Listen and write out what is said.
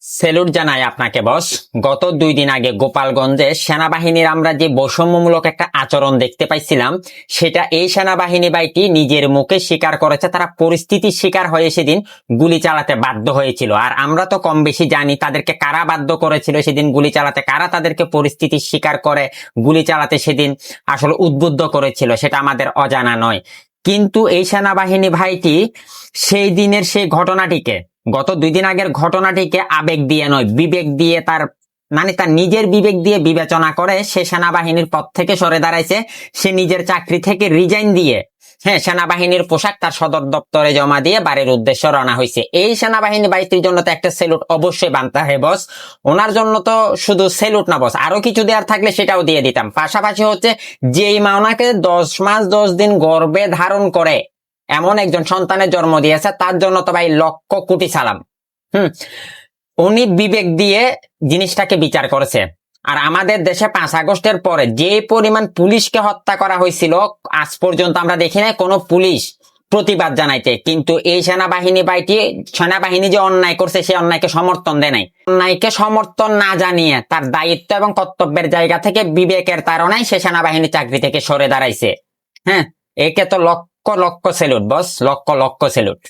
Salute জানাই আপনাকে বস। গত 2 দিন আগে গোপালগঞ্জে সেনাবাহিনীর আমরা যে বৈষম্যমূলক একটা আচরণ দেখতে পাইছিলাম, সেটা এই সেনাবাহিনী ভাইটি নিজের মুখে স্বীকার করেছে। তারা পরিস্থিতির শিকার হয়ে সেদিন গুলি চালাতে বাধ্য হয়েছিল। আর আমরা তো কম বেশি জানি তাদেরকে কারা বাধ্য করেছিল সেদিন গুলি চালাতে, কারা তাদেরকে পরিস্থিতির শিকার করে গুলি চালাতে সেদিন আসলে উদ্বুদ্ধ করেছিল, সেটা আমাদের অজানা নয়। কিন্তু এই সেনাবাহিনী ভাইটি সেই দিনের সেই ঘটনাটিকে, গত 2 দিন আগের ঘটনাটিকে আবেগ দিয়ে নয়, বিবেক দিয়ে, তার নিজের বিবেক দিয়ে বিবেচনা করে সে সেনাবাহিনীর পদ থেকে সরে দাঁড়াইছে। সে নিজের চাকরি থেকে রিজাইন দিয়ে সেনাবাহিনীর পোশাক তার সদর দপ্তরে জমা দিয়ে বাড়ির উদ্দেশ্যে রওনা হয়েছে। এই সেনাবাহিনী বাইতির জন্য তো একটা সেলুট অবশ্যই বানতে হয় বস। ওনার জন্য তো শুধু সেলুট না বস, আরো কিছু দেওয়ার থাকলে সেটাও দিয়ে দিতাম। পাশাপাশি যেই মা ওনাকে 10 মাস 10 দিন গর্ভে ধারণ করে এমন একজন সন্তানের জন্ম দিয়েছে, তার জন্য তো ভাই লক্ষ কোটি সালাম। উনি বিবেক দিয়ে জিনিসটাকে বিচার করেছে। আর আমাদের দেশে 5 আগস্টের পরে যে পরিমাণ পুলিশকে হত্যা করা হয়েছিল, আজ পর্যন্ত আমরা দেখি নাই কোনো পুলিশ প্রতিবাদ জানাইতে। কিন্তু এই সেনাবাহিনী যে অন্যায় করছে, সেই অন্যায়কে সমর্থন দেয় নাই। অন্যায়কে সমর্থন না জানিয়ে তার দায়িত্ব এবং কর্তব্যের জায়গা থেকে বিবেকের তাড়নায় সে সেনাবাহিনী চাকরি থেকে সরে দাঁড়াইছে। একে তো লক্ষ লক্ষ সেলুট বস, লক্ষ লক্ষ সেলুট।